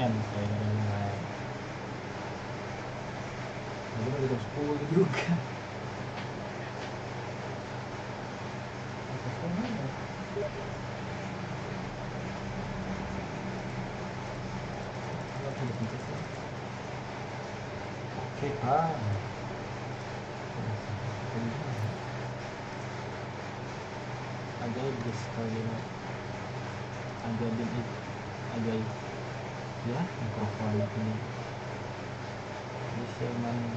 ente dari mulai. Jadi baru jam 10 juga. Oke, Pak. Ajaib guys kali ini. Ajaib. Ya, mikrofon ini. Bisa mana?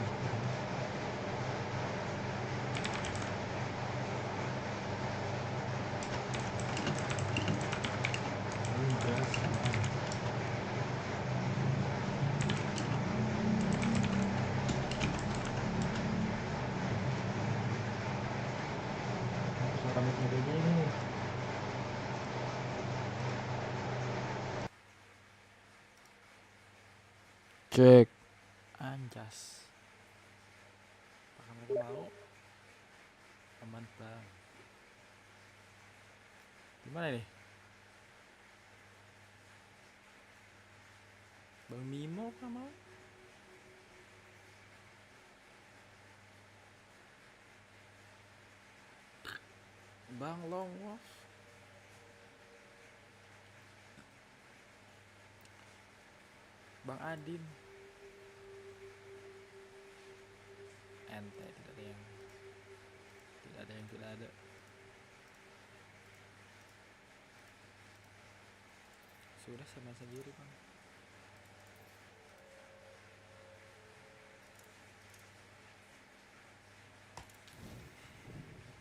Cek anjas. Apakah mereka mau? Aman bang. Gimana nih? Bang Mimo kan mau? Bang Longwas. Bang Adin. Ente tidak ada. Sudah sama sendiri bang.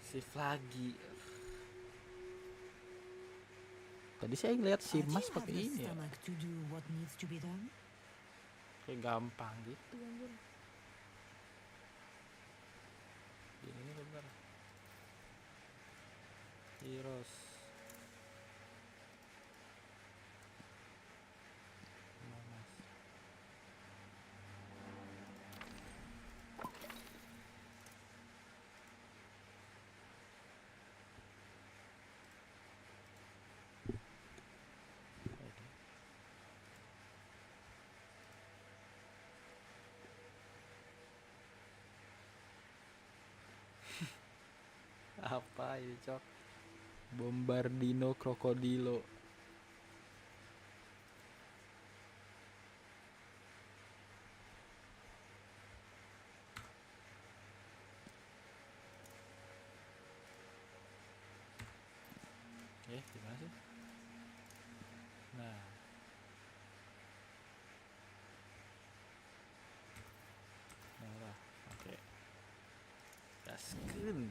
Shift lagi. Tadi saya lihat si Mas pakai ini ya. Kayak gampang gitu anjir. Ini bener. Heroes. Apa ini cok? Bombardino krokodilo. Gimana sih? Nah. Nah, oke. Gaskeun.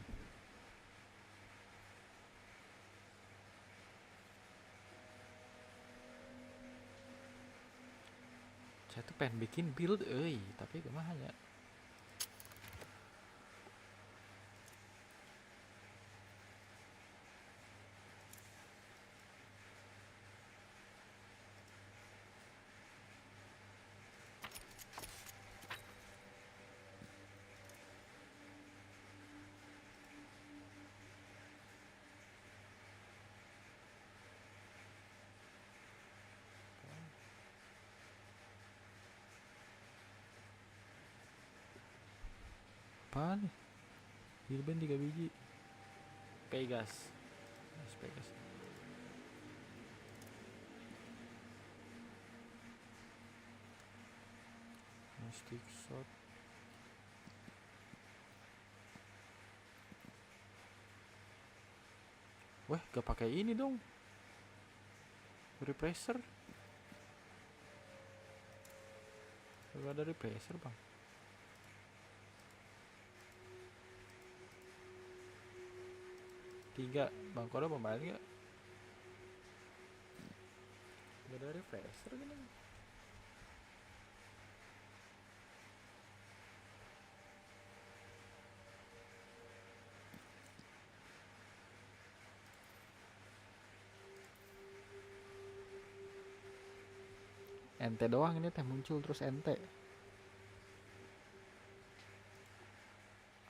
Saya tuh pengen bikin build tapi gimana ya? Apaan nih? Hilben 3 biji. Pegas. Pegas. Mystic shot. Wah, gak pakai ini dong. Repressor. Gak ada repressor, Bang. Tiga, Bang Kodo pemain gak? Gak ada refresher kan? Ente doang ini teh muncul terus ente.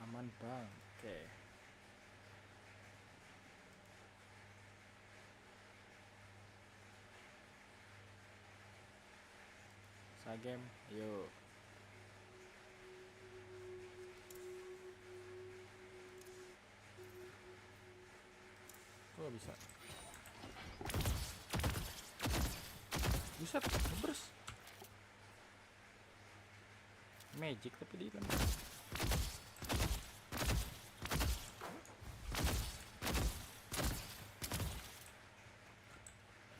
Aman bang, oke. game. Ayo. Kok bisa? Buset, ngebers. Magic tapi dia kan.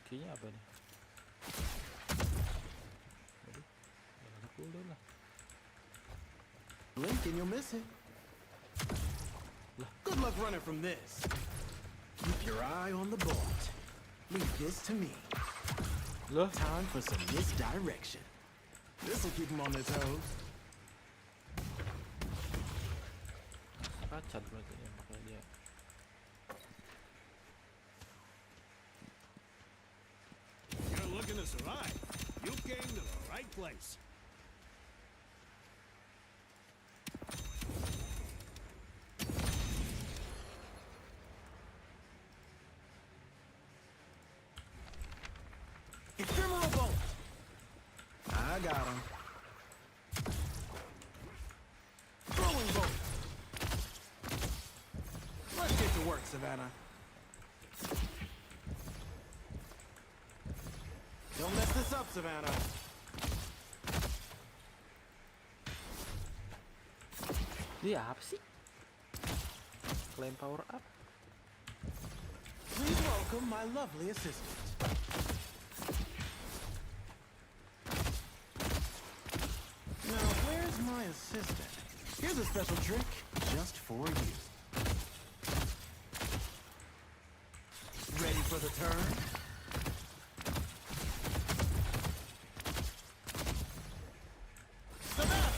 Kayaknya apa nih? Aduh, jangan cooldown lah. Blink and you'll miss it. Good luck running from this. Keep your eye on the board. Leave this to me. Loh, Time for some misdirection. This'll keep them on their toes. kacat berarti ya, makanya dia. You're looking to survive. You came to the right place. Ephemeral bolt. I got him. Throwing bolt. Let's get to work, Savannah. Don't mess this up, Savannah. Dia apa sih? Claim power up. Please welcome my lovely assistant. Now, where's my assistant? Here's a special trick just for you. Ready for the turn? Savannah!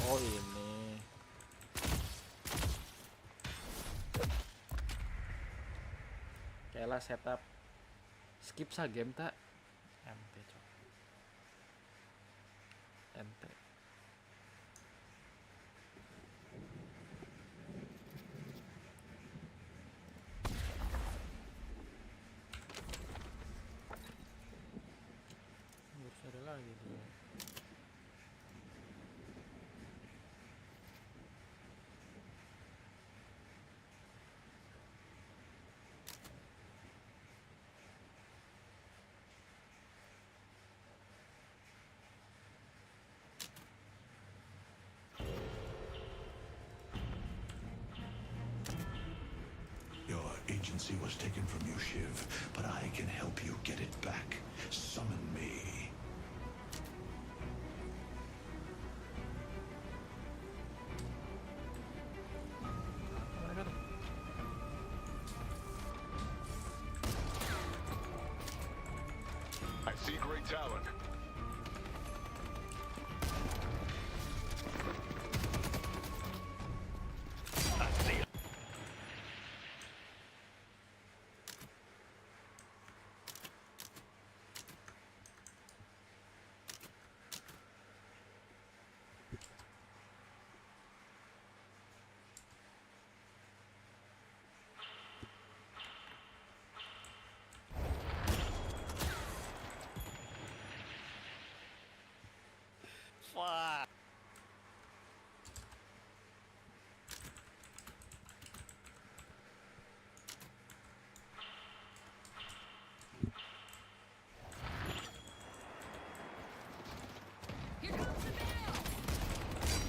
Oh ini. Kayaklah setup. Skip sa game tak? MT cok. MT. Harus ada lagi tuh. Your agency was taken from you, Shiv, but I can help you get it back. Summon me. Mana kan? I see great talent. I see it. Fuck.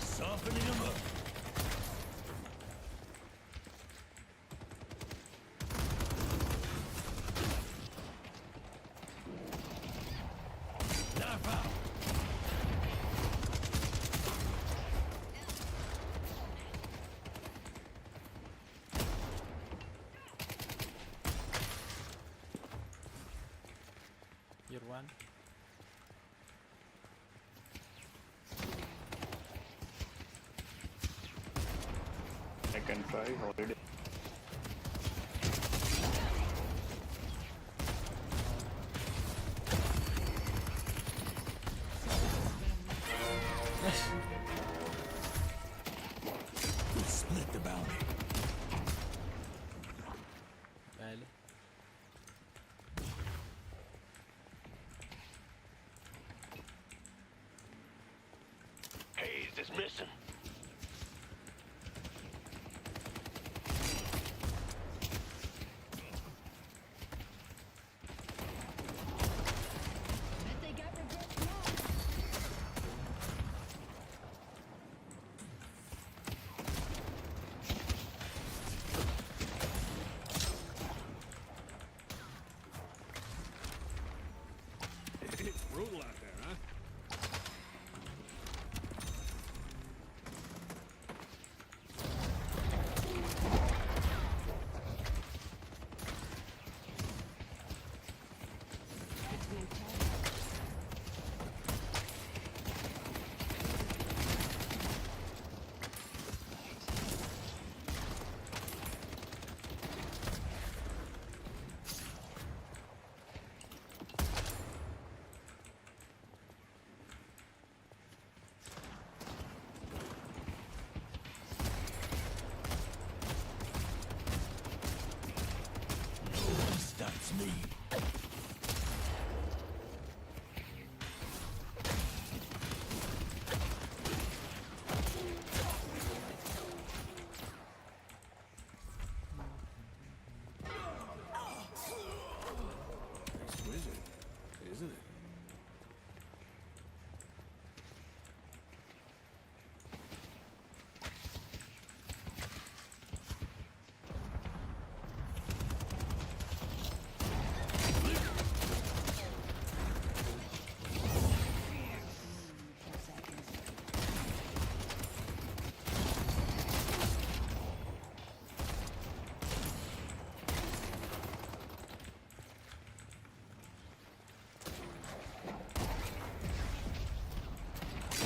Softening him up. Knife out. Year one. I can try holiday. Let's split the bounty. Dale. missing. Bet they got regrets now. It's brutal out there, huh? It's mencoba. That's me. Exquisite, isn't it?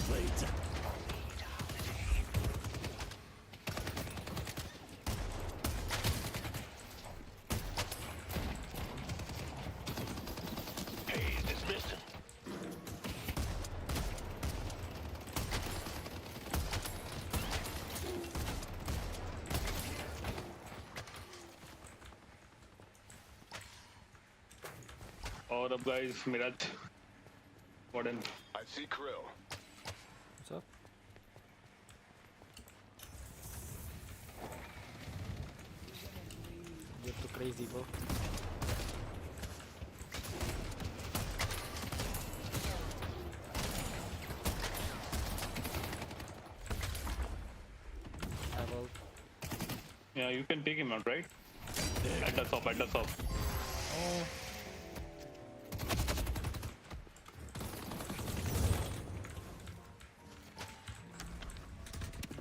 Later. Haze is missing. Power up, guys. Miraj. Warden. I see Krill. What's up? You're too crazy, bro. I will. Yeah, you can take him out, right? At the top, at the top. Oh.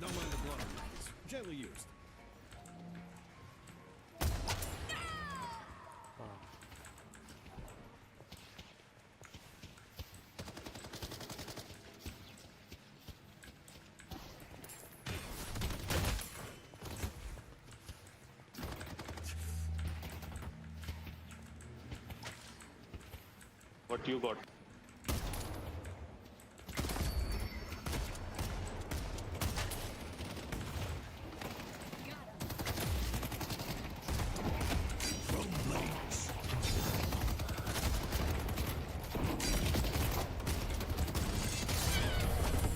Don't mind the blood. It's gently used. Wow. What you got? From blades.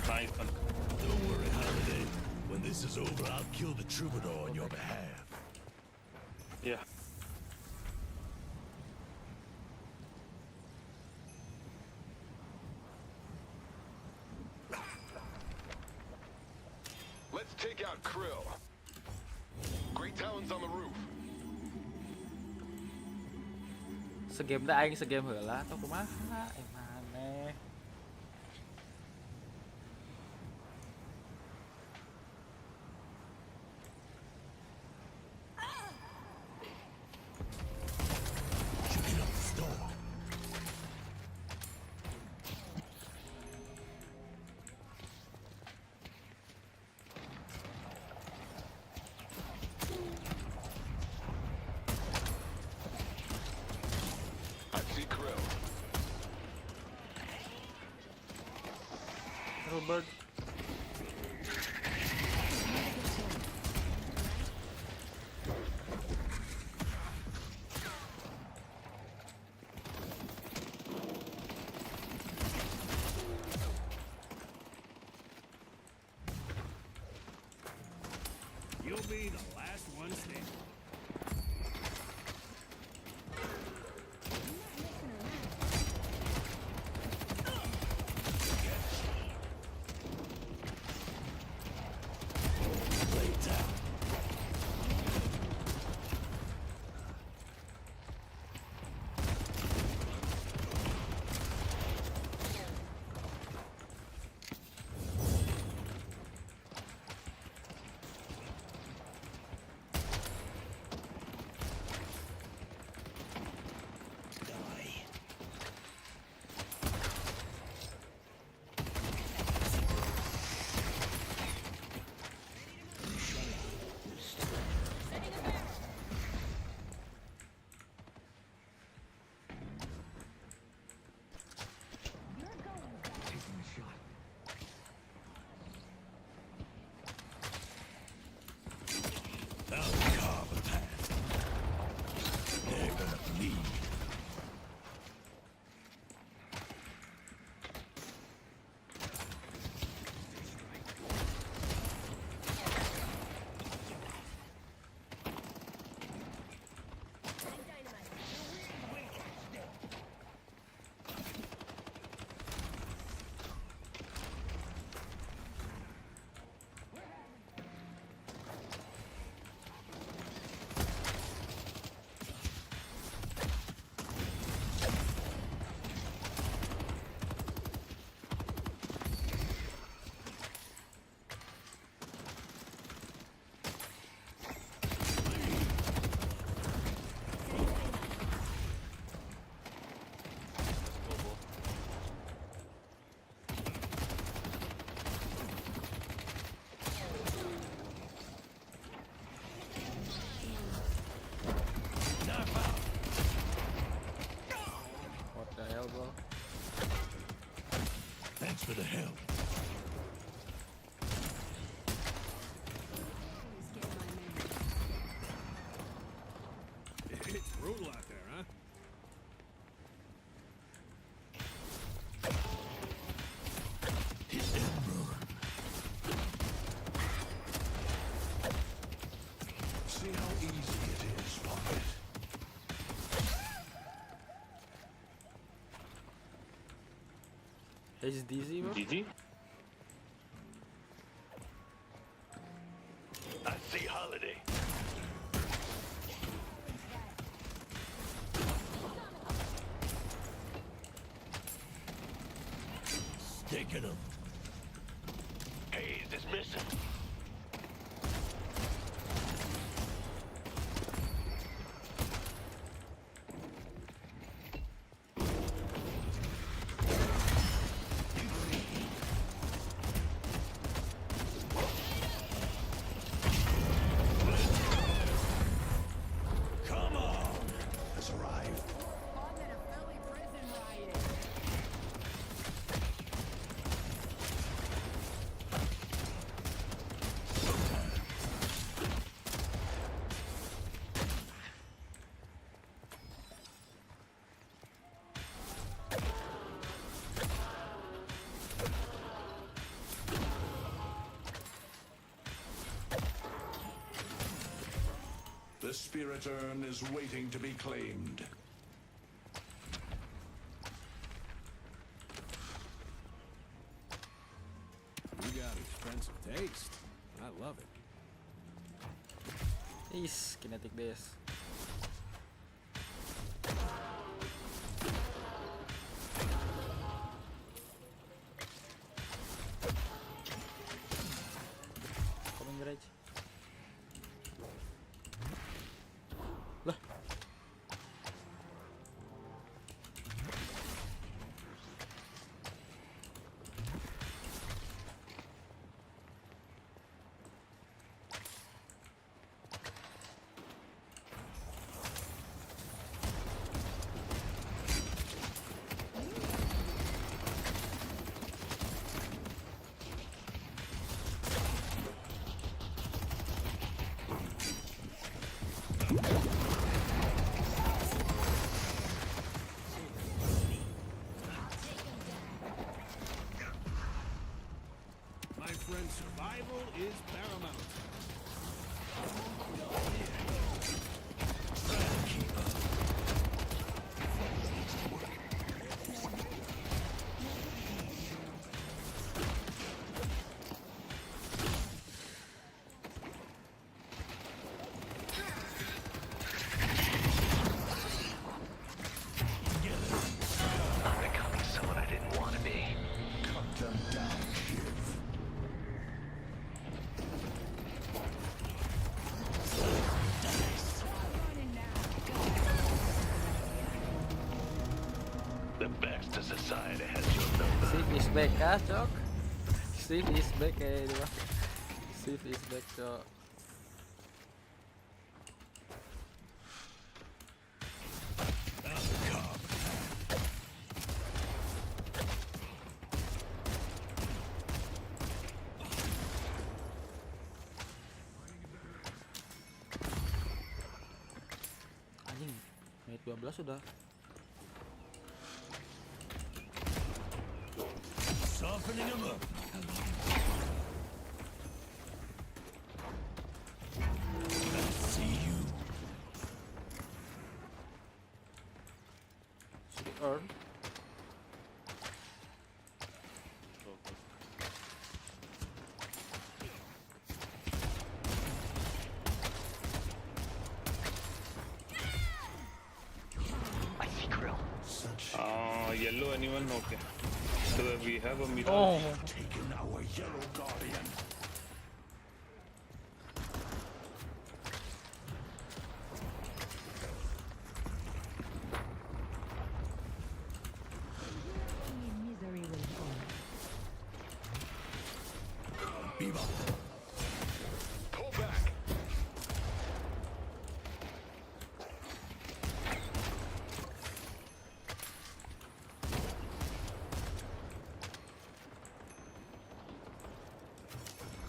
Nice one. Don't worry, Holiday. When this is over, I'll kill the troubadour on your behalf. Yeah. Let's take out Krill. Great talons on the roof. Segame dah aing segame heula atau kumaha? Maneh. Checking out the store. I see Krill. Little bird. be the last one standing. What the hell, bro? Thanks for the help. It's brutal out there, huh? See how easy it is, Pocket. He's dizzy, bro. GG. I see Holiday. Taking him. Hayes is missing. Come on! Has arrived. The spirit urn is waiting to be claimed. You got expensive taste. I love it. Is kinetic this. Coming garage. Lah. Steve is back kah, Cok? Steve is back kayak ini mah. Steve is back, Cok. Anjing, menit 12 sudah. Softening him up. I see you. Earn. Such Yellow anyone? Okay. So we have a mirage. Oh, taken our yellow guardian. Misery will fall. Bebop. Pull back.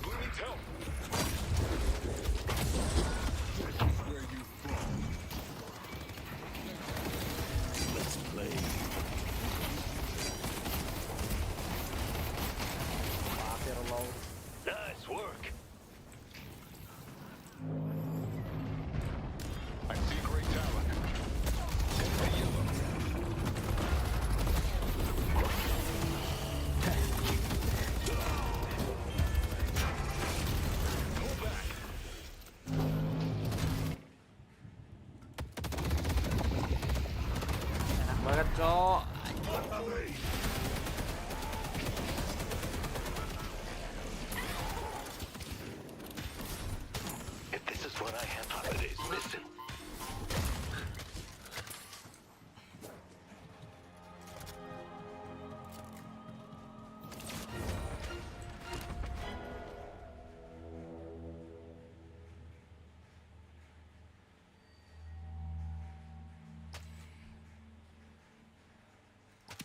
Who needs help? Let's play. Nice work. I see great talent. Hey, yellow. Pull back. enak banget, Cok. If this is what I have holidays missing.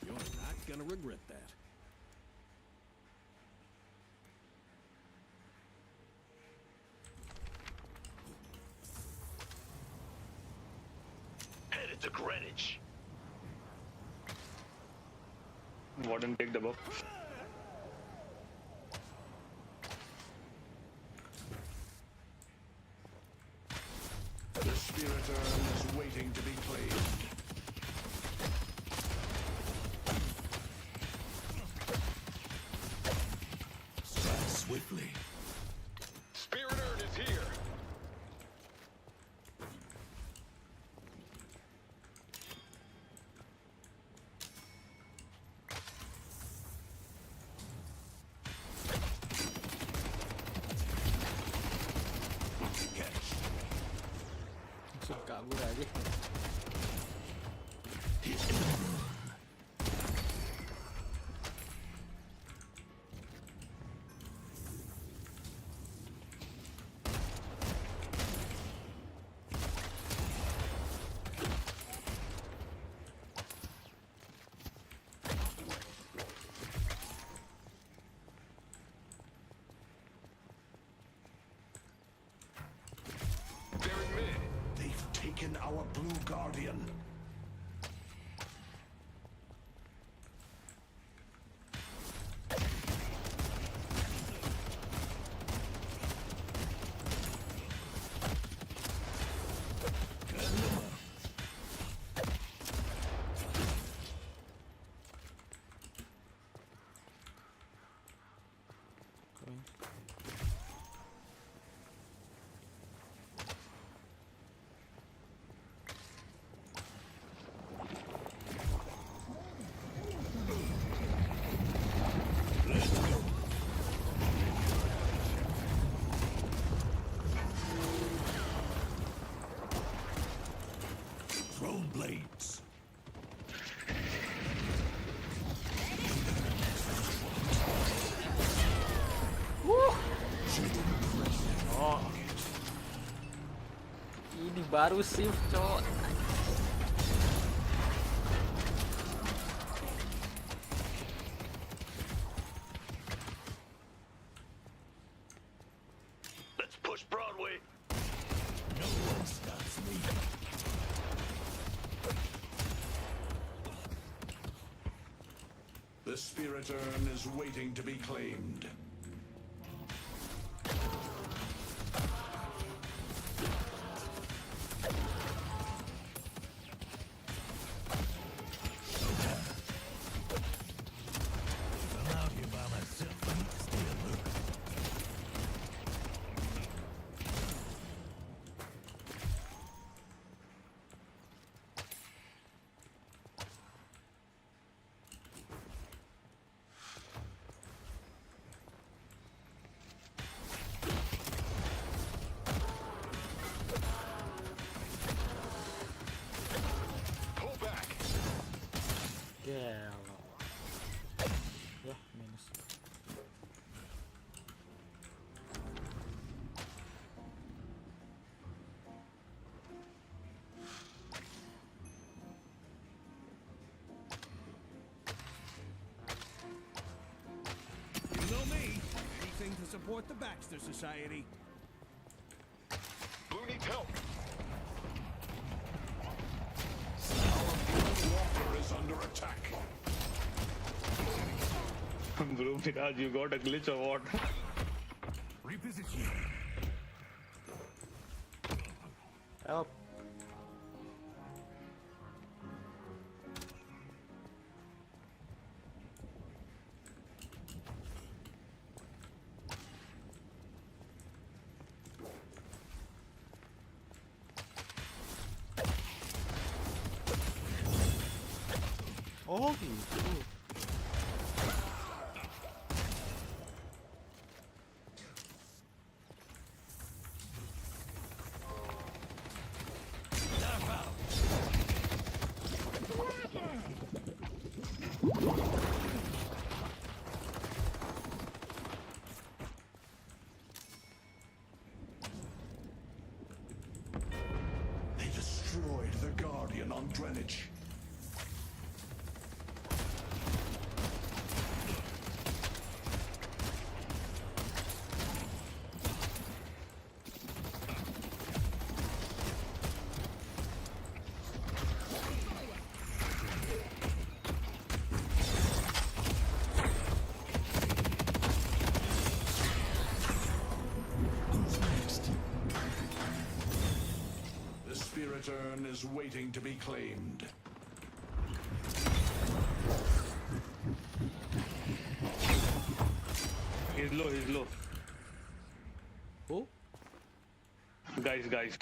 You're not gonna regret that. Headed to Greenwich. Warden, take the buff. The spirit urn is waiting to be played. Strike swiftly. Spirit urn is here. Catch. Langsung kabur aja. He's in the room. They're in mid. They've taken our blue guardian. Ini baru shift, cowok. Let's push Broadway. No one stops me. The spirit urn is waiting to be claimed. I'm out here by myself. I need to stay alert. Pull back. Gelo. Ya, minus. You know me. Anything to support the Baxter Society. Blue needs help. Walker is under attack. Bro, Miraj, you got a glitch or what? Reposition. Help. Oh gitu. They destroyed the Guardian on Greenwich. Who's next? The spirit urn is waiting to be claimed. He's low, he's low. Who? Guys.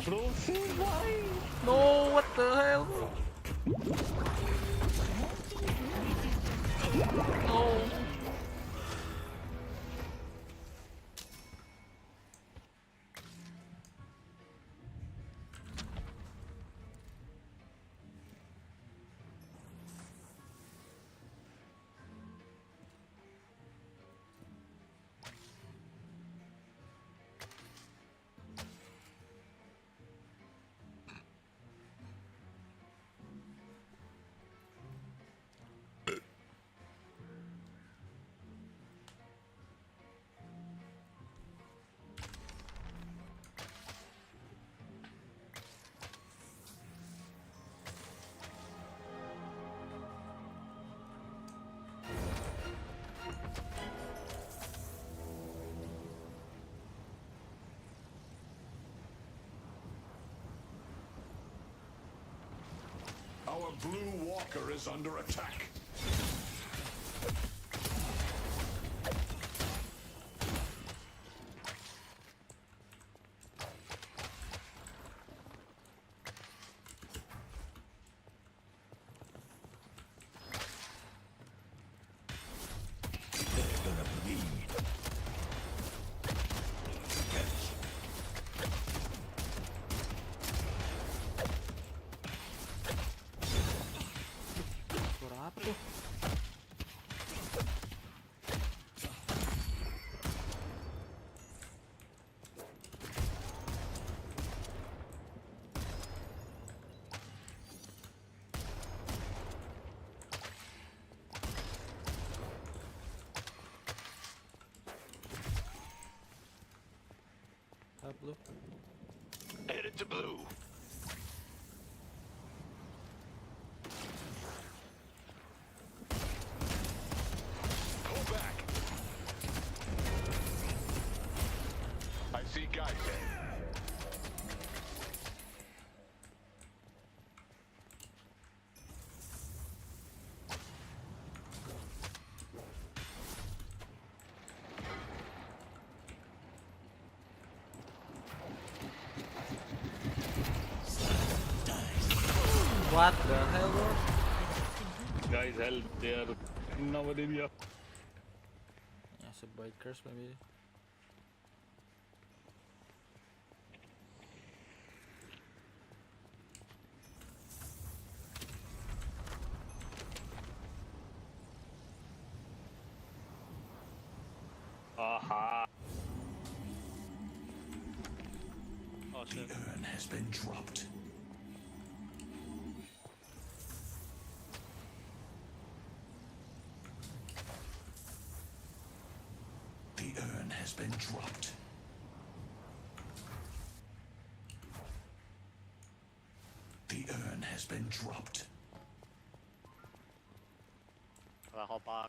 Bro, see why? No, what the hell? No. Our blue walker is under attack. They're gonna bleed. Catch. Suara apa tuh? Up blue. Headed to blue. Pull back. I see guys there. What the hell, bro? Guys, help! They are in our area. Yeah, some bikers maybe. Aha! Oh The shit. urn has been dropped. The urn has been dropped. The urn has been dropped. Wala ko pa.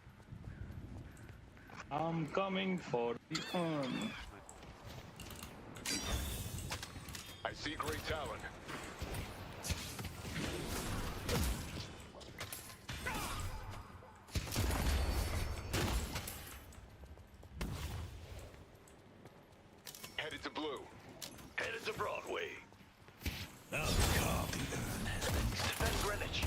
I'm coming for the urn. I see Great Talon. Headed to blue. Headed to Broadway. The urn has been dropped. Defend Greenwich.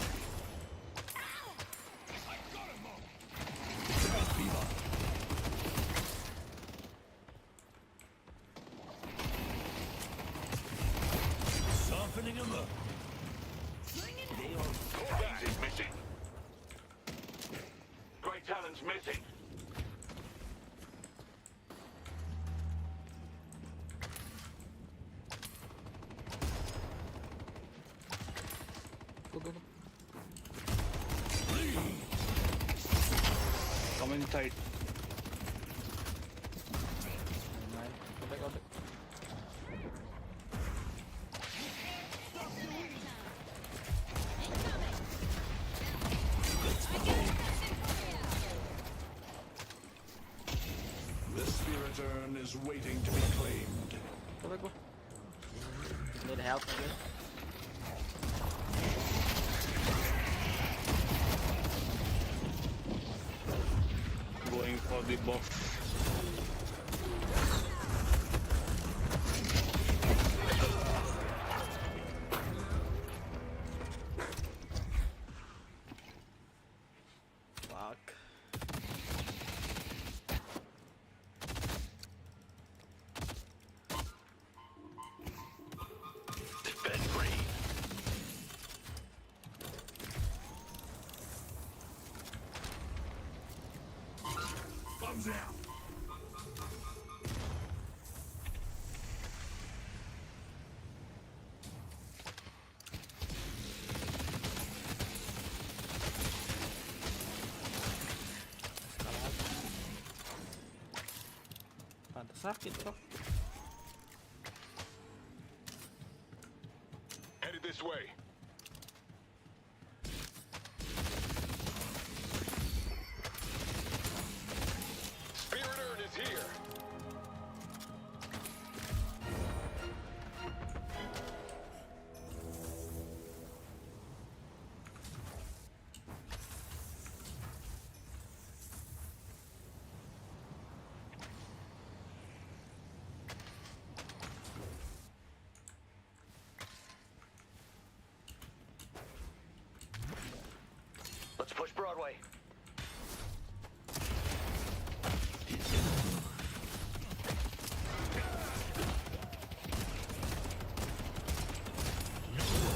Softening him up. Pull back. Is missing. Great Talon's missing. Go, go, go. Come inside. Nine. Go back, go back. The spirit urn is waiting to be claimed. Go back, go. Need help here. Going for the box. Fuck. Defend green. Thumbs out. Pantas sakit kok. Headed this way. Spirit urn is here. Let's push Broadway.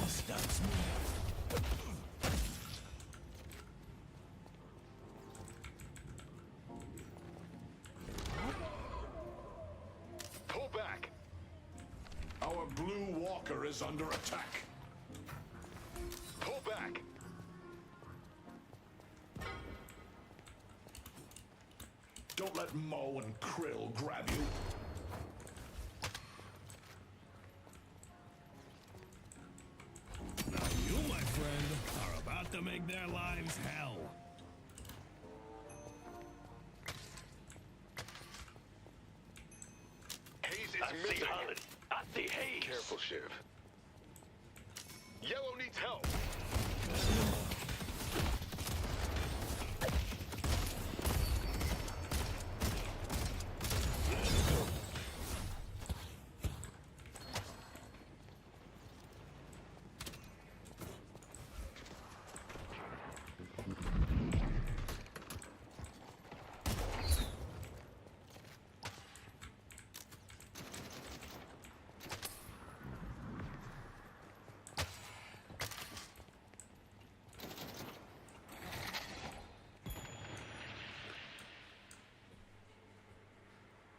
Stops me. Pull back. Our blue walker is under attack. Pull back. Don't let Mo and Krill grab you. to make their lives hell. Hayes is missing. I see Hayes. Careful, Shiv. Yellow needs help.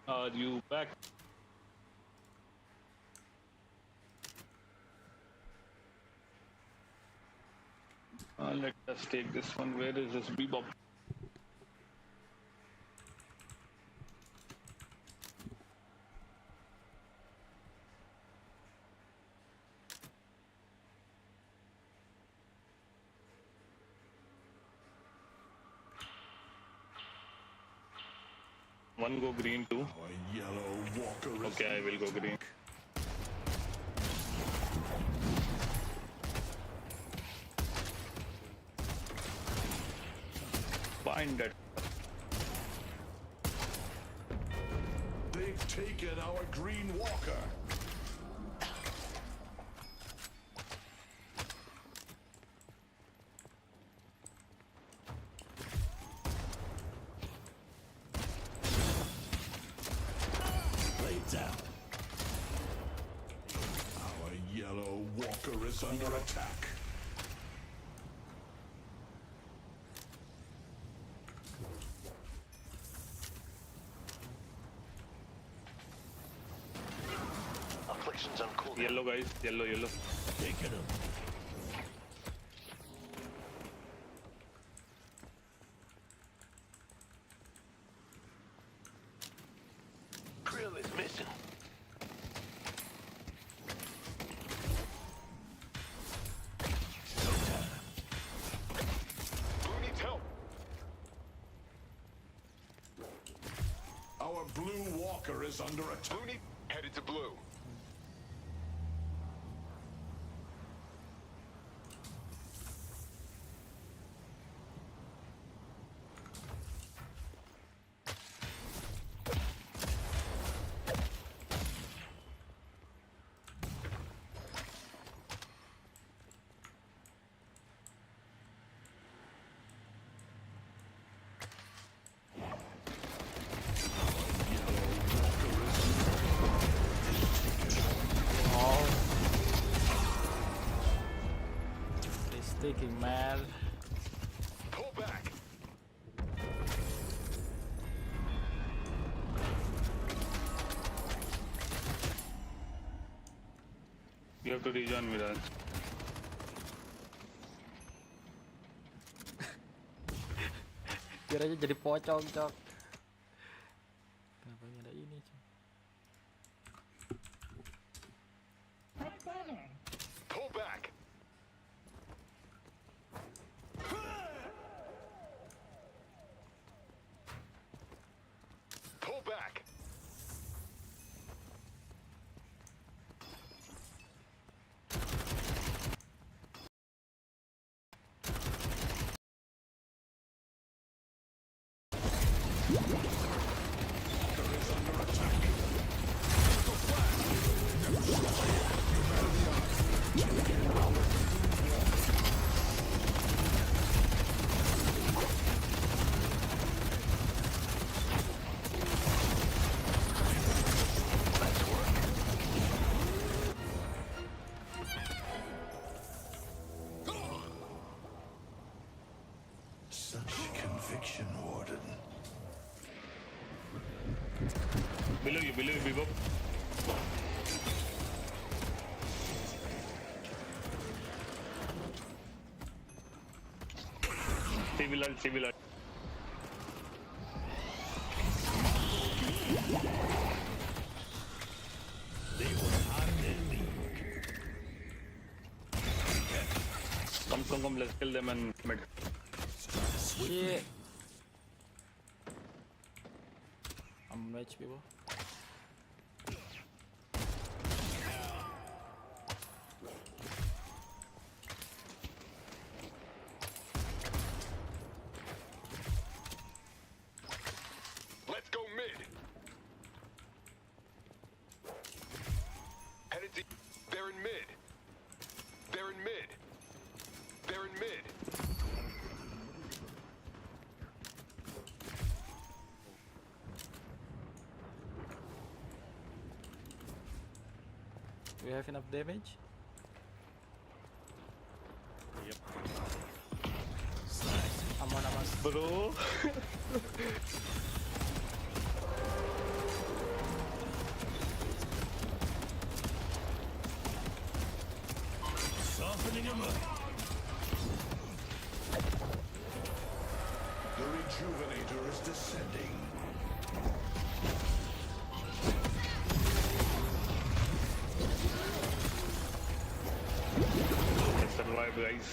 Are you back? Let us take this one. Where is this bebop? One go green too. Our yellow walker is Okay, I will go green. Find that. They've taken our green walker. Lay down. Our yellow walker is under attack. Afflictions on cooldown. Yellow guys, yellow. Taking him. Krill is missing. Blue needs help. Our blue walker is under attack. Blue headed to blue. He's sticking, man. Pull back. You have to rejoin Mirage. Kiranya jadi pocong, Cok. Kenapa ada ini, Cok? Pull back. Pull back. Such conviction, Warden. Below you, bebop. Civil art. Come. come, let's kill them and mid. Shit. I'm rage, people. Let's go mid. Headed to. They're in mid. They're in mid. They're in mid. We have enough damage? Yep. Aman, aman. Bro. Softening him up. The rejuvenator is descending. Let's survive, guys.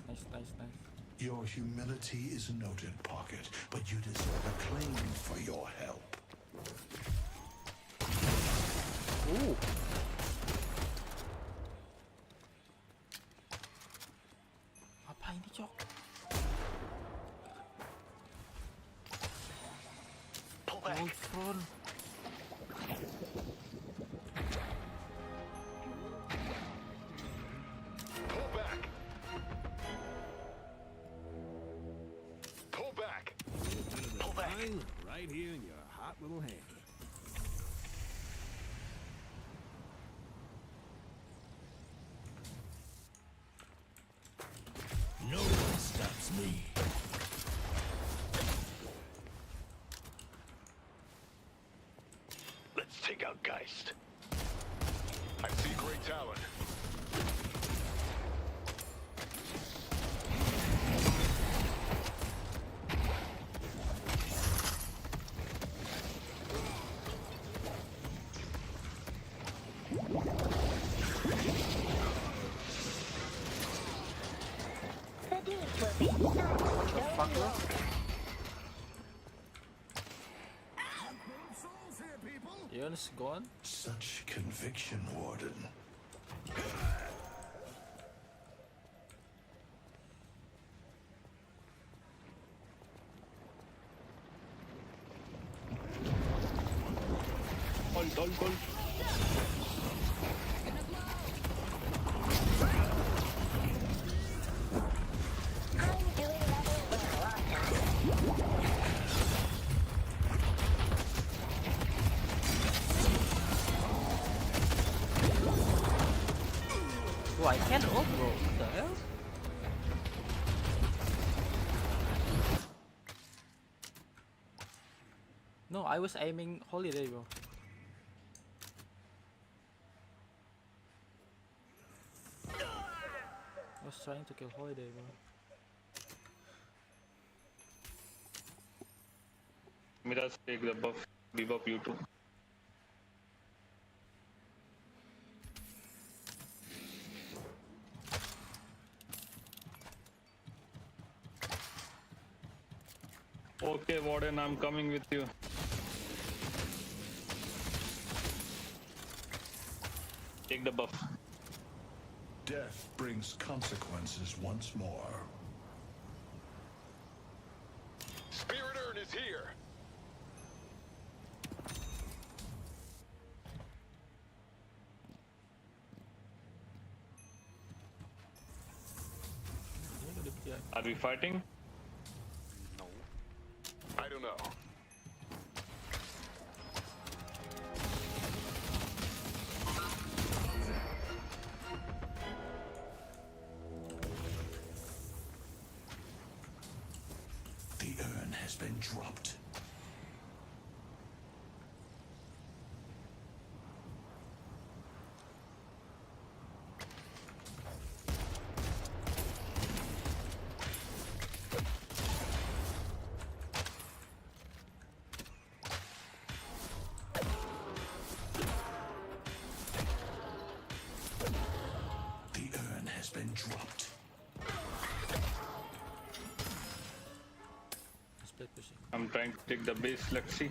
Nice, nice, nice. Your humility is noted, Pocket, but you deserve acclaim for your help. Ooh. Apa ini, Cok? Hold front. Pull back. Pull back. Pull back. Right here in your hot little hand. No one stops me. Let's take out Geist. I see great talent. Fuck, bro. Yun's gone. Such conviction, Warden. Hold. Oh, I can't ult, bro. What the hell? No, I was aiming holiday, bro. I was trying to kill holiday, bro. Mirage, take the buff. Debuff you too. Okay, Warden, I'm coming with you. Take the buff. Death brings consequences once more. Spirit Urn is here. Are we fighting? No. I don't know. The urn has been dropped. trying to take the base. Let's see.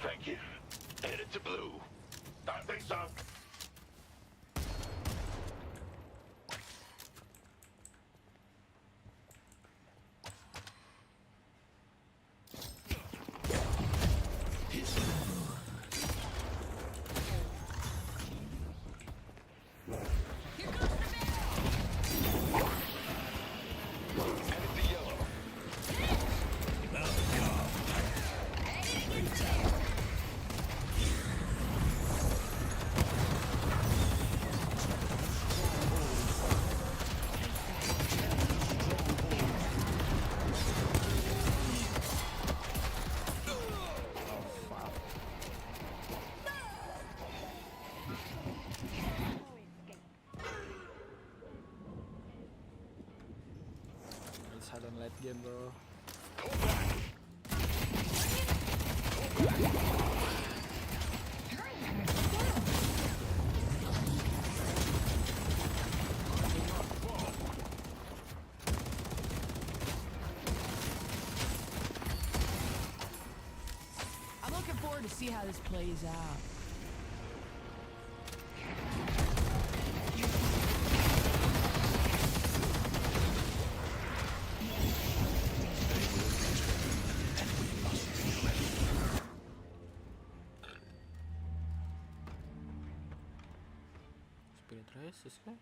Thank you. Headed to blue. I think so. Headed to yellow. Let's hide on late game, bro. I'm looking forward to see how this plays out. Spirit race, this guy.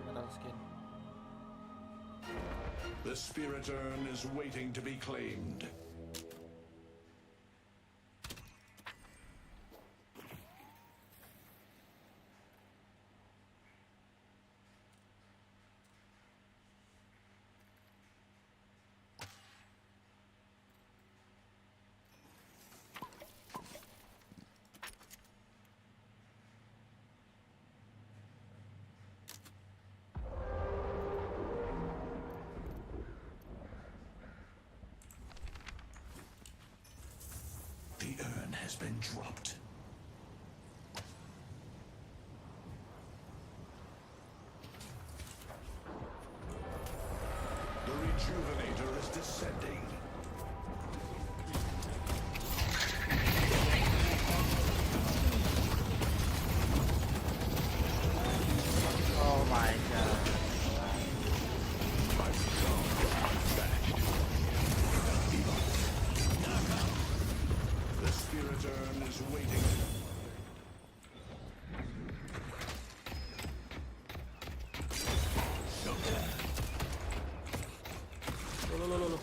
Metal skin. The spirit urn is waiting to be claimed. The urn has been dropped. The rejuvenator is descending. Oh my god. The spirit urn is waiting. Lo.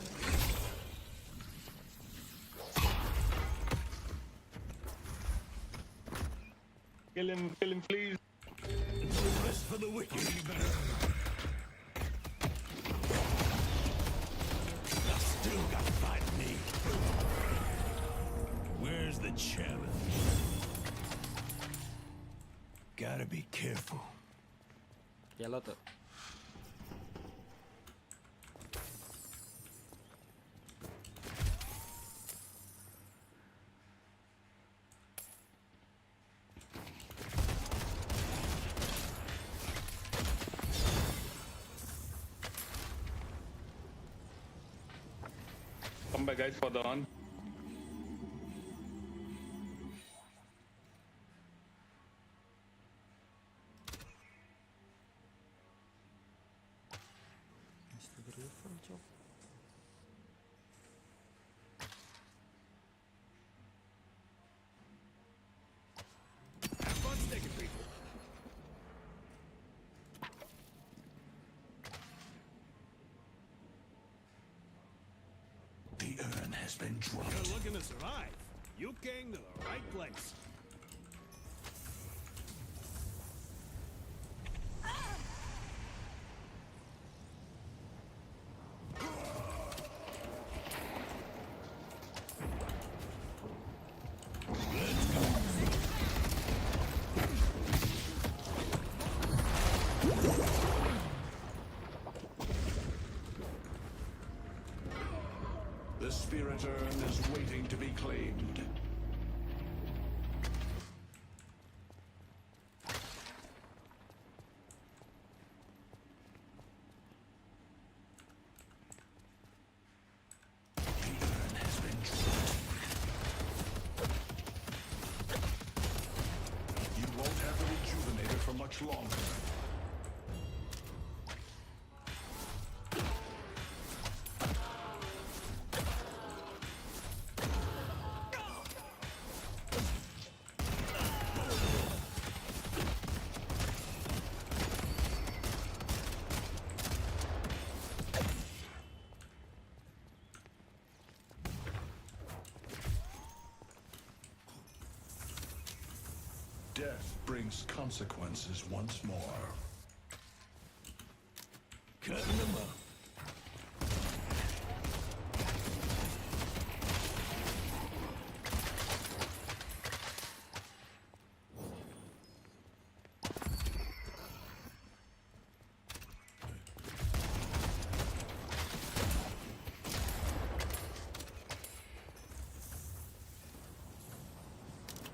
Kill him, please. Rest for the wicked. I still got to fight me. Where's the challenge? Gotta be careful. Yellow tuh. Come back, guys, for the on. telepon cok. Have fun sticking people. The urn has been You're dropped. looking to survive. You came to the right place. The spirit urn is waiting to be claimed. The urn has been dropped. You won't have the rejuvenator for much longer. Death brings consequences once more. Cutting them up.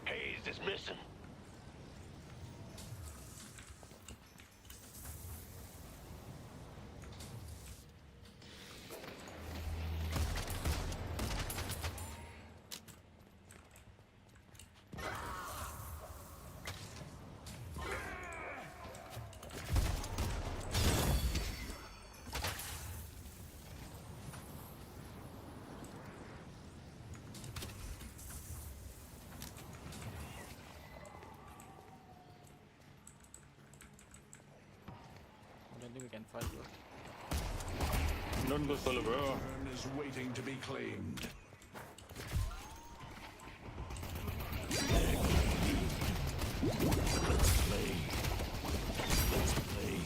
Haze is missing. I don't think we can fight, bro. Don't go solo, bro. Urn is waiting to be claimed. Let's play. Let's play.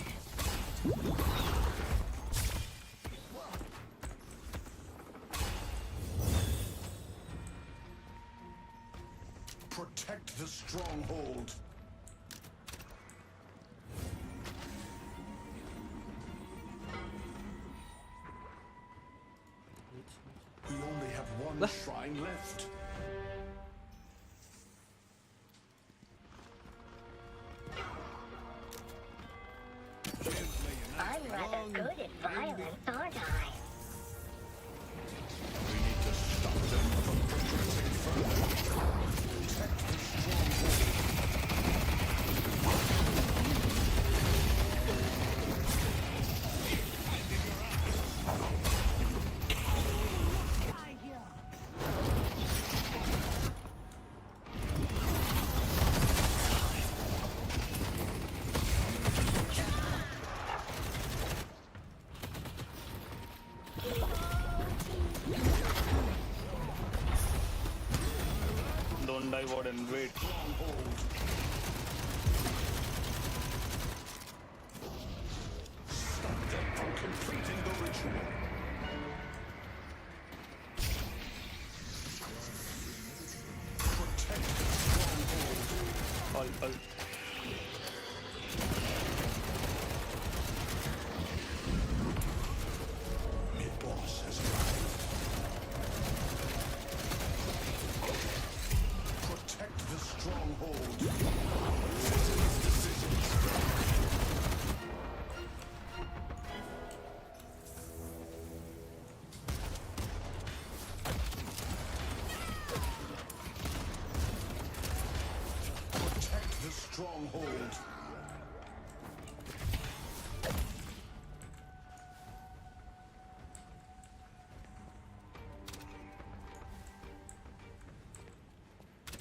Protect the stronghold. We only have one shrine left. I'm rather good at violence, aren't I? We need to stop them from progressing further. Protect the stronghold. Don't die, Warden. Wait. Stop them from completing the ritual. Protect the stronghold. All. Mid-boss has arrived. Protect the stronghold. Citizens' decisions. Protect the stronghold.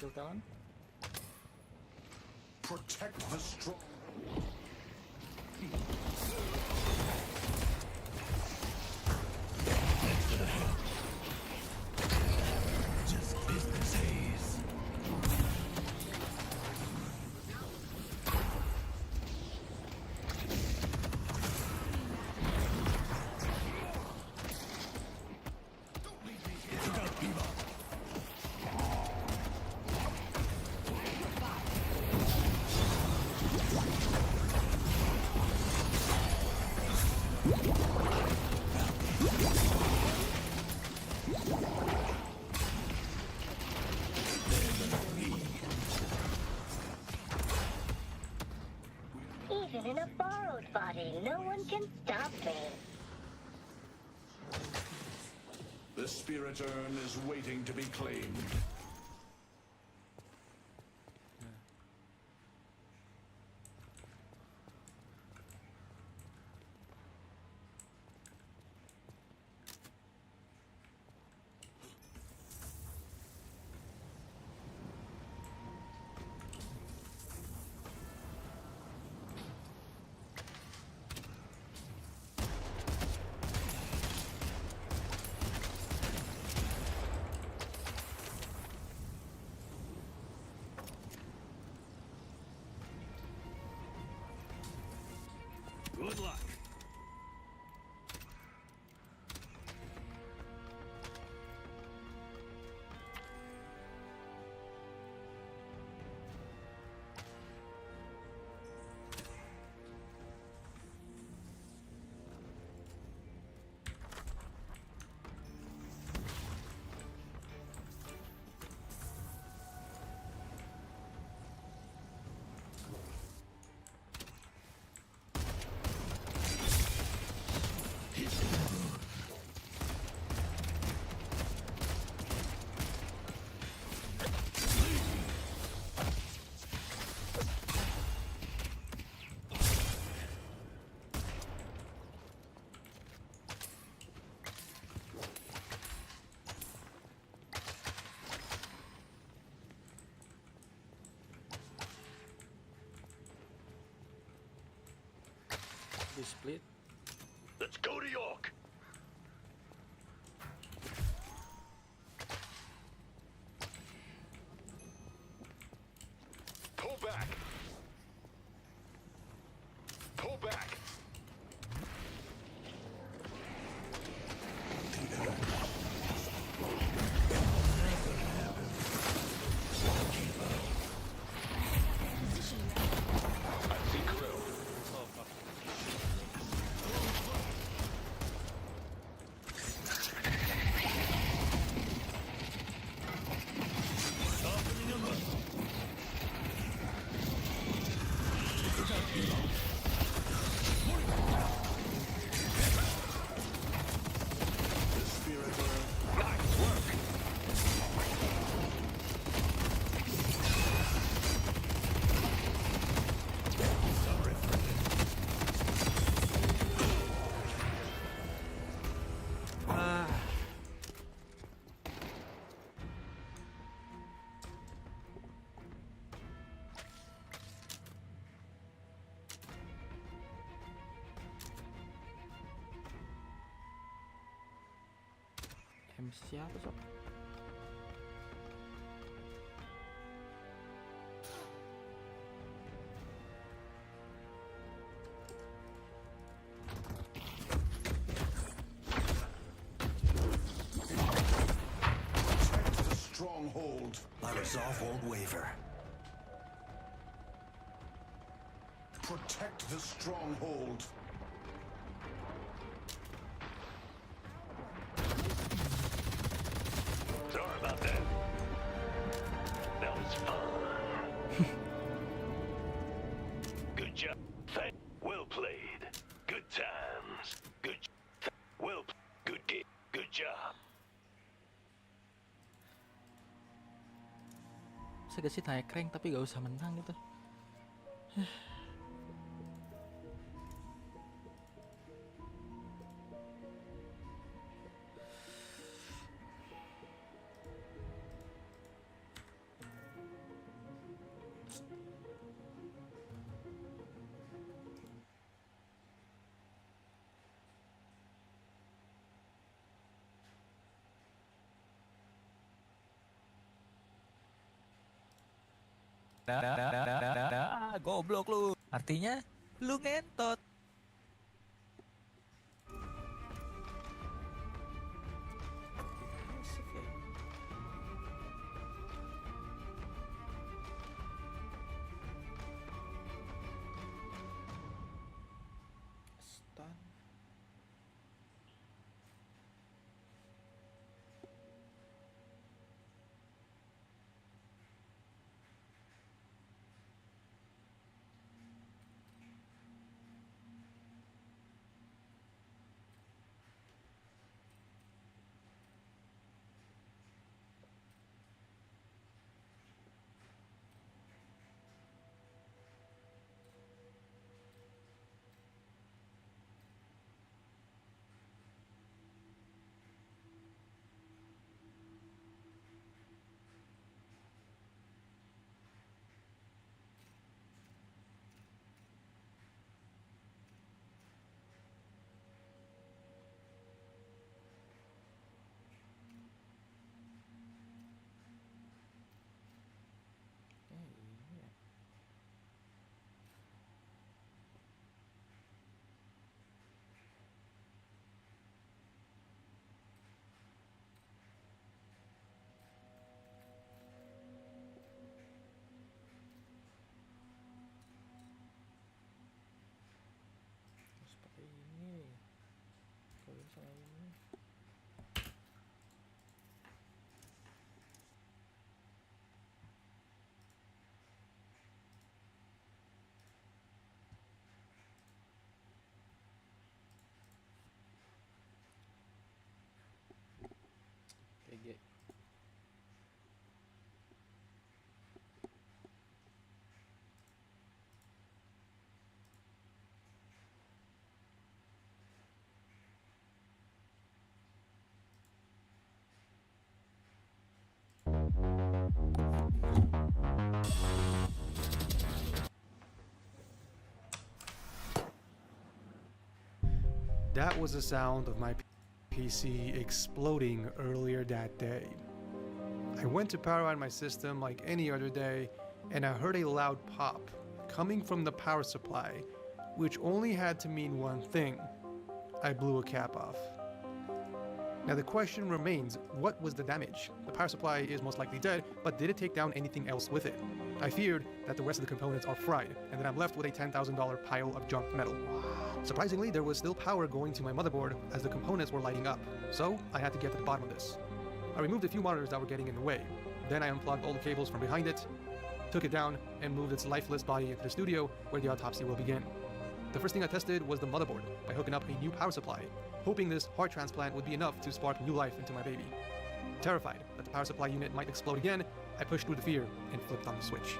kill kalian. Protect the strong. Just business haze. Even in a borrowed body, no one can stop me. The spirit urn is waiting to be claimed. Good luck. Di split. Let's go to York. Pull back. Pull back. I see crew. Oh fuck. The spirit urn. Nice work. Ah. Siapa sok? Protect the stronghold. My resolve won't waver. Protect the stronghold. Sorry about that. That was fun. Good job. Well played. Good times. Good game. Good job. Bisa gak sih naik rank tapi gak usah menang gitu. Goblok lu. Artinya lu ngentot. GG. That was the sound of my PC exploding earlier that day. I went to power on my system like any other day, and I heard a loud pop coming from the power supply, which only had to mean one thing. I blew a cap off. Now the question remains, what was the damage? The power supply is most likely dead, but did it take down anything else with it? I feared that the rest of the components are fried, and that I'm left with a $10,000 pile of junk metal. Surprisingly, there was still power going to my motherboard as the components were lighting up, so I had to get to the bottom of this. I removed a few monitors that were getting in the way. Then I unplugged all the cables from behind it, took it down, and moved its lifeless body into the studio where the autopsy will begin. The first thing I tested was the motherboard by hooking up a new power supply, hoping this heart transplant would be enough to spark new life into my baby. Terrified that the power supply unit might explode again, I pushed through the fear and flipped on the switch.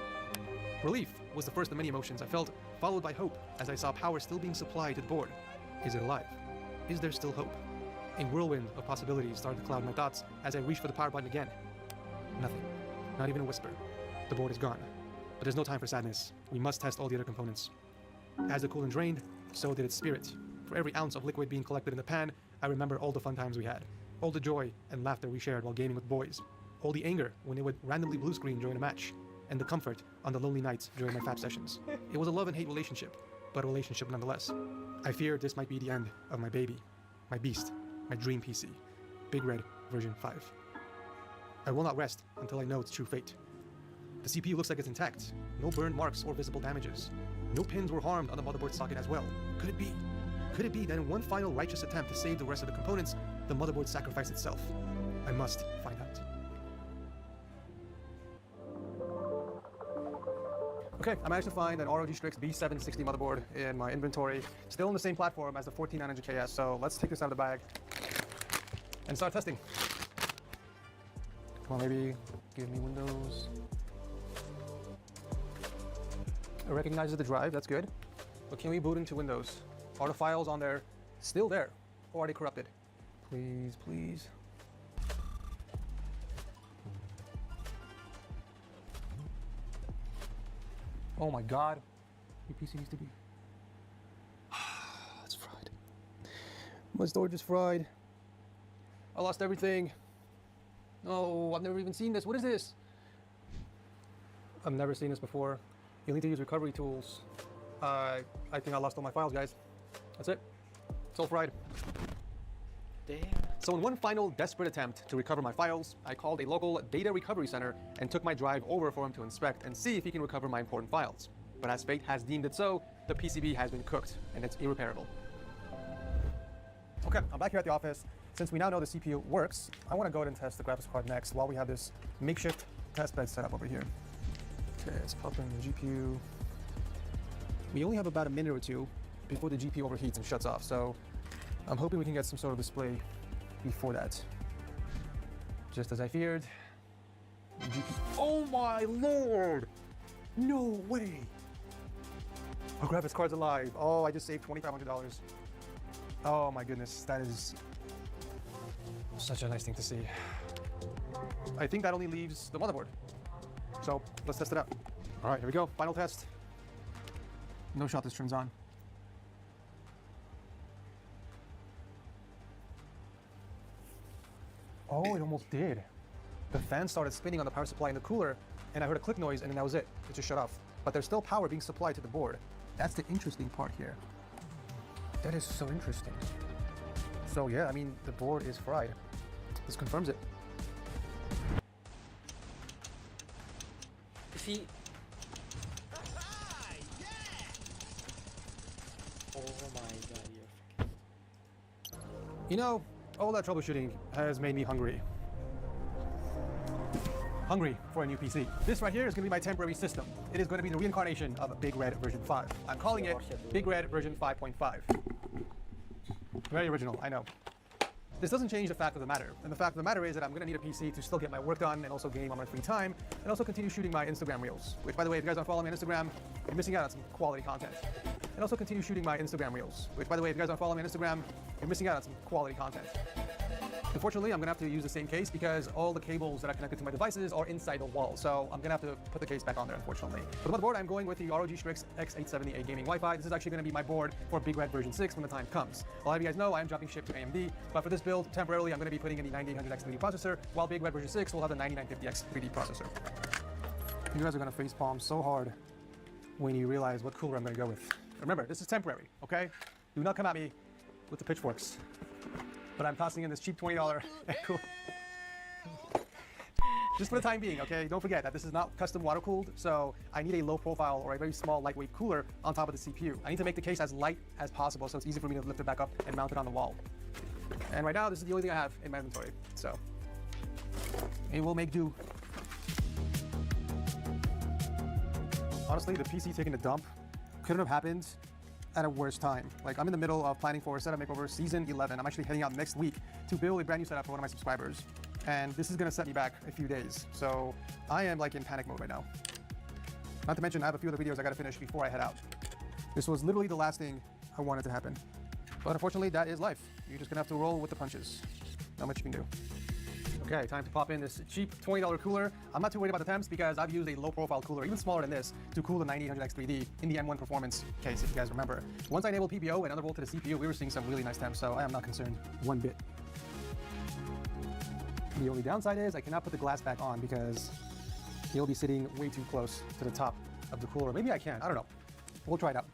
Relief was the first of many emotions I felt, followed by hope as I saw power still being supplied to the board. Is it alive? Is there still hope? A whirlwind of possibilities started to cloud my thoughts as I reached for the power button again. Nothing. Not even a whisper. The board is gone. But there's no time for sadness. We must test all the other components. As the coolant drained, so did its spirit. For every ounce of liquid being collected in the pan, I remember all the fun times we had. All the joy and laughter we shared while gaming with boys. All the anger when they would randomly blue screen during a match. And the comfort on the lonely nights during my FAP sessions. It was a love and hate relationship, but a relationship nonetheless. I feared this might be the end of my baby, my beast, my dream PC. Big Red version 5. I will not rest until I know its true fate. The CPU looks like it's intact. No burned marks or visible damages. No pins were harmed on the motherboard socket as well. Could it be? Could it be that in one final righteous attempt to save the rest of the components, the motherboard sacrificed itself? I must find out. Okay, I managed to find an ROG Strix B760 motherboard in my inventory, still on the same platform as the 14900KS, so let's take this out of the bag and start testing. Come on, baby, give me Windows. It recognizes the drive, that's good. But can we boot into Windows? Are the files on there still there, or are they corrupted? Please, please. Oh my God, your PC needs to be. It's fried. My storage is fried. I lost everything. Oh, I've never even seen this. What is this? I've never seen this before. You'll need to use recovery tools. I think I lost all my files, guys. That's it. It's all fried. Damn. So in one final desperate attempt to recover my files, I called a local data recovery center and took my drive over for him to inspect and see if he can recover my important files. But as fate has deemed it so, the PCB has been cooked and it's irreparable. Okay, I'm back here at the office. Since we now know the CPU works, I want to go ahead and test the graphics card next while we have this makeshift test bed set up over here. Okay, let's pop in the GPU. We only have about a minute or two before the GPU overheats and shuts off, so I'm hoping we can get some sort of display before that. Just as I feared. Oh my lord! No way! Our graphics card's alive. Oh, I just saved $2,500. Oh my goodness, that is such a nice thing to see. I think that only leaves the motherboard. So let's test it out. All right, here we go. Final test. No shot this turns on. Oh, it almost did. The fan started spinning on the power supply in the cooler, and I heard a click noise, and then that was it. It just shut off. But there's still power being supplied to the board. That's the interesting part here. That is so interesting. So yeah, I mean, the board is fried. This confirms it. Is he? Oh my god, you're You know, all that troubleshooting has made me hungry. Hungry for a new PC. This right here is going to be my temporary system. It is going to be the reincarnation of Big Red version 5. I'm calling it Big Red version 5.5. Very original, I know. This doesn't change the fact of the matter. And the fact of the matter is that I'm going to need a PC to still get my work done and also game on my free time and also continue shooting my Instagram reels. Which, by the way, if you guys don't follow me on Instagram, you're missing out on some quality content. And also continue shooting my Instagram reels. Which, by the way, if you guys don't follow me on Instagram, you're missing out on some quality content. Unfortunately, I'm going to have to use the same case because all the cables that are connected to my devices are inside the wall. So I'm going to have to put the case back on there, unfortunately. For the motherboard, I'm going with the ROG Strix X870A gaming Wi-Fi. This is actually going to be my board for Big Red version 6 when the time comes. Well, as you guys know, I am jumping ship to AMD, but for this build, temporarily, I'm going to be putting in the 9800X 3D processor, while Big Red version 6 will have the 9950X 3D processor. You guys are going to facepalm so hard when you realize what cooler I'm going to go with. Remember, this is temporary, okay? Do not come at me with the pitchforks. But I'm tossing in this cheap $20 cooler. Just for the time being, okay? Don't forget that this is not custom water cooled, so I need a low profile or a very small lightweight cooler on top of the CPU. I need to make the case as light as possible so it's easy for me to lift it back up and mount it on the wall. And right now, this is the only thing I have in my inventory, so it will make do. Honestly, the PC taking a dump couldn't have happened at a worse time. Like, I'm in the middle of planning for a setup makeover season 11. I'm actually heading out next week to build a brand new setup for one of my subscribers. And this is gonna set me back a few days. So I am like in panic mode right now. Not to mention, I have a few other videos I gotta finish before I head out. This was literally the last thing I wanted to happen. But unfortunately, that is life. You're just gonna have to roll with the punches. Not much you can do. Okay, time to pop in this cheap $20 cooler. I'm not too worried about the temps because I've used a low profile cooler, even smaller than this, to cool the 9800X 3D in the M1 Performance case, if you guys remember. Once I enabled PPO and undervolt to the CPU, we were seeing some really nice temps, so I am not concerned one bit. The only downside is I cannot put the glass back on because it'll be sitting way too close to the top of the cooler. Maybe I can, I don't know. We'll try it out.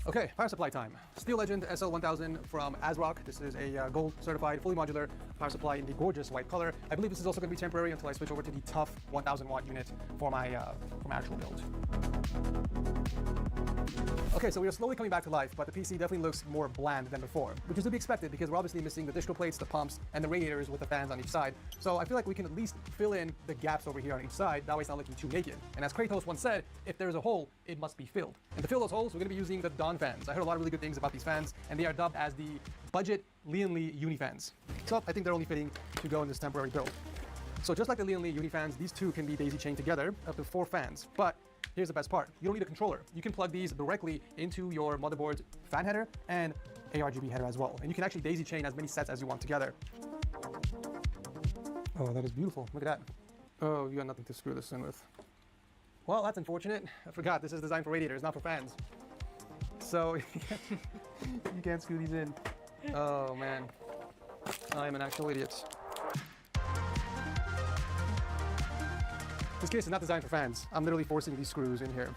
Okay, power supply time. Steel Legend SL1000 from ASRock. This is a gold certified, fully modular power supply in the gorgeous white color. I believe this is also going to be temporary until I switch over to the tough 1000 watt unit for my actual build. Okay, so we are slowly coming back to life, but the PC definitely looks more bland than before, which is to be expected because we're obviously missing the distro plates, the pumps, and the radiators with the fans on each side. So I feel like we can at least fill in the gaps over here on each side. That way it's not looking too naked. And as Kratos once said, if there's a hole, it must be filled. And to fill those holes, we're going to be using the Dawn fans. I heard a lot of really good things about these fans, and they are dubbed as the budget Lian Li uni fans. So I think they're only fitting to go in this temporary build. So just like the Lian Li uni fans, these two can be daisy chained together up to 4 fans. But here's the best part. You don't need a controller. You can plug these directly into your motherboard's fan header and ARGB header as well. And you can actually daisy chain as many sets as you want together. Oh, that is beautiful. Look at that. Oh, you got nothing to screw this in with. Well, that's unfortunate. I forgot this is designed for radiators, not for fans. So You can't screw these in. Oh man, I'm an actual idiot. This case is not designed for fans. I'm literally forcing these screws in here.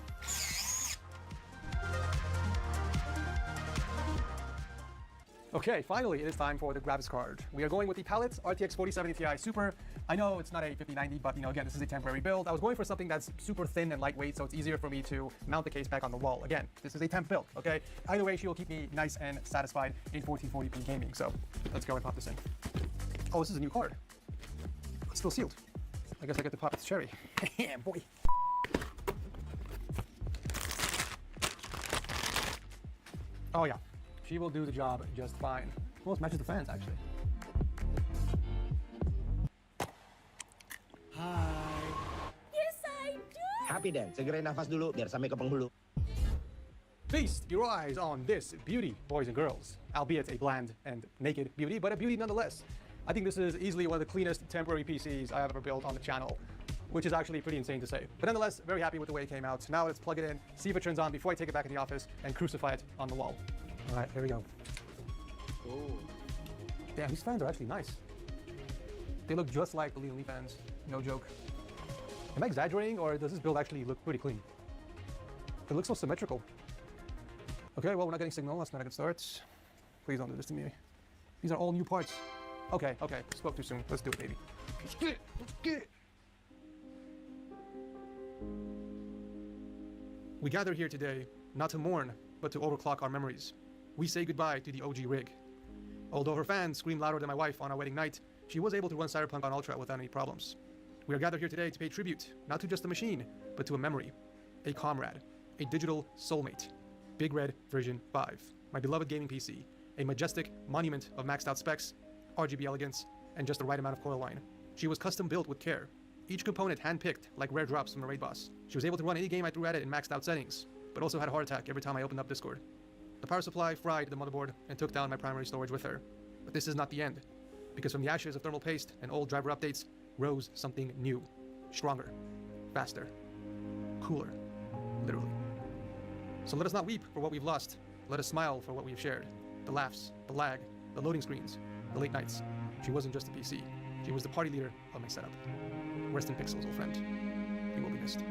Okay, finally it is time for the graphics card. We are going with the Palette RTX 4070 Ti Super. I know it's not a 5090, but you know, again, this is a temporary build. I was going for something that's super thin and lightweight, so it's easier for me to mount the case back on the wall. Again, this is a temp build, okay? Either way, she will keep me nice and satisfied in 1440p gaming. So let's go and pop this in. Oh, this is a new card. It's still sealed. I guess I get to pop its cherry. Yeah, boy. Oh yeah, she will do the job just fine. Almost matches the fans, actually. Happy then. Segerain nafas dulu biar sampai ke penghulu. Feast your eyes on this beauty, boys and girls. Albeit a bland and naked beauty, but a beauty nonetheless. I think this is easily one of the cleanest temporary PCs I have ever built on the channel, which is actually pretty insane to say. But nonetheless, very happy with the way it came out. Now let's plug it in, see if it turns on before I take it back in the office and crucify it on the wall. All right, here we go. Oh. Damn, these fans are actually nice. They look just like the Liam Lee fans, no joke. Am I exaggerating, or does this build actually look pretty clean? It looks so symmetrical. Okay, well, we're not getting signal. That's not a good start. Please don't do this to me. These are all new parts. Okay, okay, spoke too soon. Let's do it, baby. Let's get it, let's get it. We gather here today, not to mourn, but to overclock our memories. We say goodbye to the OG rig. Although her fans screamed louder than my wife on our wedding night, she was able to run Cyberpunk on Ultra without any problems. We are gathered here today to pay tribute, not to just a machine, but to a memory, a comrade, a digital soulmate. Big Red version 5, my beloved gaming PC, a majestic monument of maxed out specs, RGB elegance, and just the right amount of coil line. She was custom built with care, each component hand-picked like rare drops from a raid boss. She was able to run any game I threw at it in maxed out settings, but also had a heart attack every time I opened up Discord. The power supply fried the motherboard and took down my primary storage with her. But this is not the end, because from the ashes of thermal paste and old driver updates rose something new, stronger, faster, cooler, literally. So let us not weep for what we've lost. Let us smile for what we've shared. The laughs, the lag, the loading screens, the late nights. She wasn't just a PC. She was the party leader of my setup. Rest in pixels, old friend. You will be missed.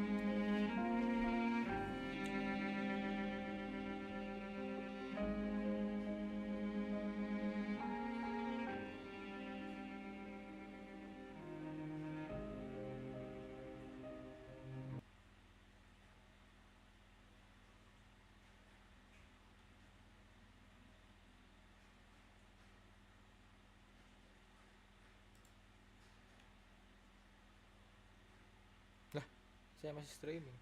Saya masih streaming.